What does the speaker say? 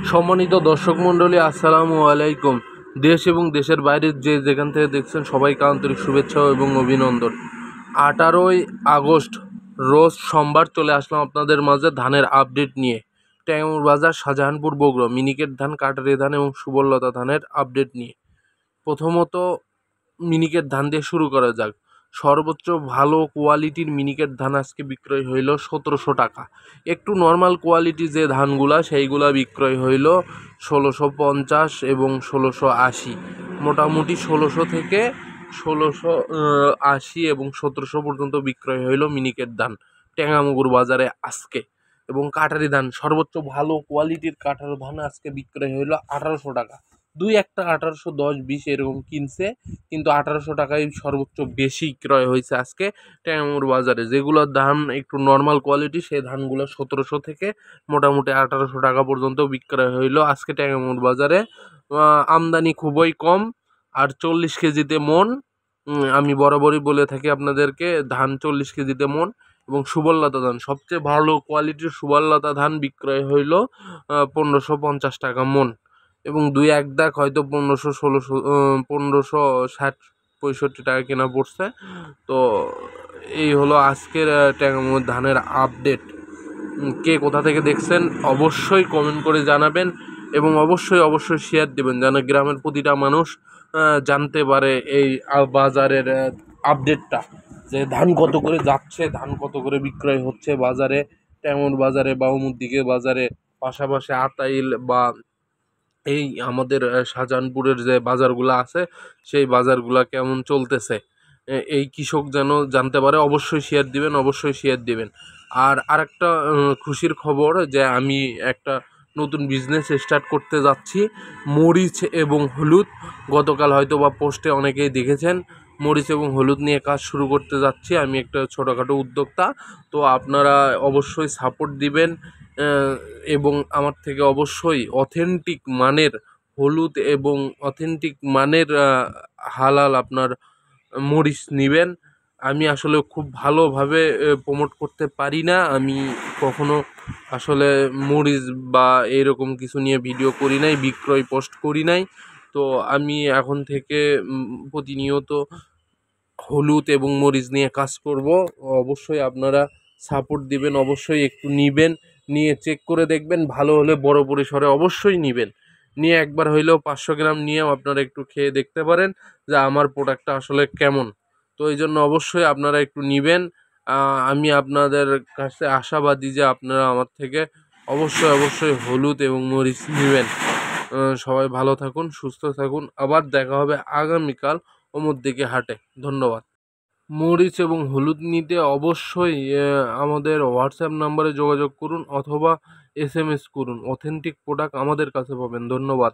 সম্মানিত দর্শক মণ্ডলী, আসসালামু আলাইকুম। দেশ এবং দেশের বাইরের যে যেখান থেকে দেখছেন সবাইকে আন্তরিক শুভেচ্ছা এবং অভিনন্দন। 18ই আগস্ট রোজ সোমবার চলে আসলাম আপনাদের মাঝে ধানের আপডেট নিয়ে। ট্যাঙ্গুর বাজার, শাহজাহানপুর, বগুড়া মিনিকেট ধান, কাটারি ধান এবং সুবললতা ধানের আপডেট নিয়ে। প্রথমত মিনিকেট ধান দিয়ে শুরু করা যাক। সর্বোচ্চ ভালো কোয়ালিটির মিনিকেট ধান আজকে বিক্রয় হইল 1700 টাকা। একটু নর্মাল কোয়ালিটি যে ধানগুলা সেইগুলা বিক্রয় হইল 1650 এবং 1680। মোটামুটি 1600 থেকে 1680 এবং 1700 পর্যন্ত বিক্রয় হইল মিনিকেট ধান টেঙ্গামুগুর বাজারে আজকে। এবং কাটারি ধান, সর্বোচ্চ ভালো কোয়ালিটির কাটারি ধান আজকে বিক্রয় হইল 1800 টাকা। দুই একটা 1810-20 এরকম কিনছে, কিন্তু 1800 টাকায় সর্বোচ্চ বেশি ক্রয় হয়েছে আজকে ট্যাঙ্গামুর বাজারে। যেগুলোর ধান একটু নর্মাল কোয়ালিটি সেই ধানগুলো 1700 থেকে মোটামুটি 1800 টাকা পর্যন্ত বিক্রয় হইল আজকে ট্যাঙ্গামুর বাজারে। আমদানি খুবই কম, আর 40 কেজিতে মন। আমি বরাবরই বলে থাকি আপনাদেরকে, ধান 40 কেজিতে মন। এবং সুবললতা ধান, সবচেয়ে ভালো কোয়ালিটির সুবললতা ধান বিক্রয় হইল 1550 টাকা মন। এবং দুই এক দাগ হয়তো 1560-65 টাকা কেনা পড়ছে। তো এই হলো আজকের ট্যাঙ্গামুর ধানের আপডেট। কে কোথা থেকে দেখছেন অবশ্যই কমেন্ট করে জানাবেন, এবং অবশ্যই শেয়ার দেবেন যেন গ্রামের প্রতিটা মানুষ জানতে পারে এই বাজারের আপডেটটা, যে ধান কত করে যাচ্ছে, ধান কত করে বিক্রয় হচ্ছে বাজারে, ট্যাঙ্গামুর বাজারে, বাউমুদ্দিকে বাজারে, পাশাপাশি আতাইল বা এই আমাদের শাহজাহানপুরের যে বাজারগুলো আছে সেই বাজারগুলা কেমন চলতেছে, এই কৃষক যেন জানতে পারে। অবশ্যই শেয়ার দিবেন। আর আরেকটা খুশির খবর, যে আমি একটা নতুন বিজনেস স্টার্ট করতে যাচ্ছি, মরিচ এবং হলুদ। গতকাল হয়তো বা পোস্টে অনেকেই দেখেছেন, মরিচ এবং হলুদ নিয়ে কাজ শুরু করতে যাচ্ছি। আমি একটা ছোটোখাটো উদ্যোক্তা, তো আপনারা অবশ্যই সাপোর্ট দিবেন এবং আমার থেকে অবশ্যই অথেন্টিক মানের হলুদ এবং অথেন্টিক মানের হালাল আপনার মরিচ নেবেন। আমি আসলে খুব ভালোভাবে প্রমোট করতে পারি না, আমি কখনো আসলে মরিচ বা এরকম কিছু নিয়ে ভিডিও করি নাই, বিক্রয় পোস্ট করি নাই। তো আমি এখন থেকে প্রতিনিয়ত হলুদ এবং মরিচ নিয়ে কাজ করব। অবশ্যই আপনারা সাপোর্ট দিবেন, অবশ্যই একটু নিবেন, নিয়ে চেক করে দেখবেন, ভালো হলে বড় পরিসরে অবশ্যই নিবেন। নিয়ে একবার হইলেও 500 গ্রাম নিয়েও আপনারা একটু খেয়ে দেখতে পারেন যে আমার প্রোডাক্টটা আসলে কেমন। তো এই জন্য অবশ্যই আপনারা একটু নিবেন। আমি আপনাদের কাছে আশাবাদী যে আপনারা আমার থেকে অবশ্যই হলুদ এবং মরিচ নেবেন। সবাই ভালো থাকুন, সুস্থ থাকুন। আবার দেখা হবে আগামীকাল অমরদিকে হাটে। ধন্যবাদ। মরিচ এবং হলুদ নিতে অবশ্যই আমাদের হোয়াটসঅ্যাপ নাম্বারে যোগাযোগ করুন অথবা SMS করুন। অথেন্টিক প্রোডাক্ট আমাদের কাছে পাবেন। ধন্যবাদ।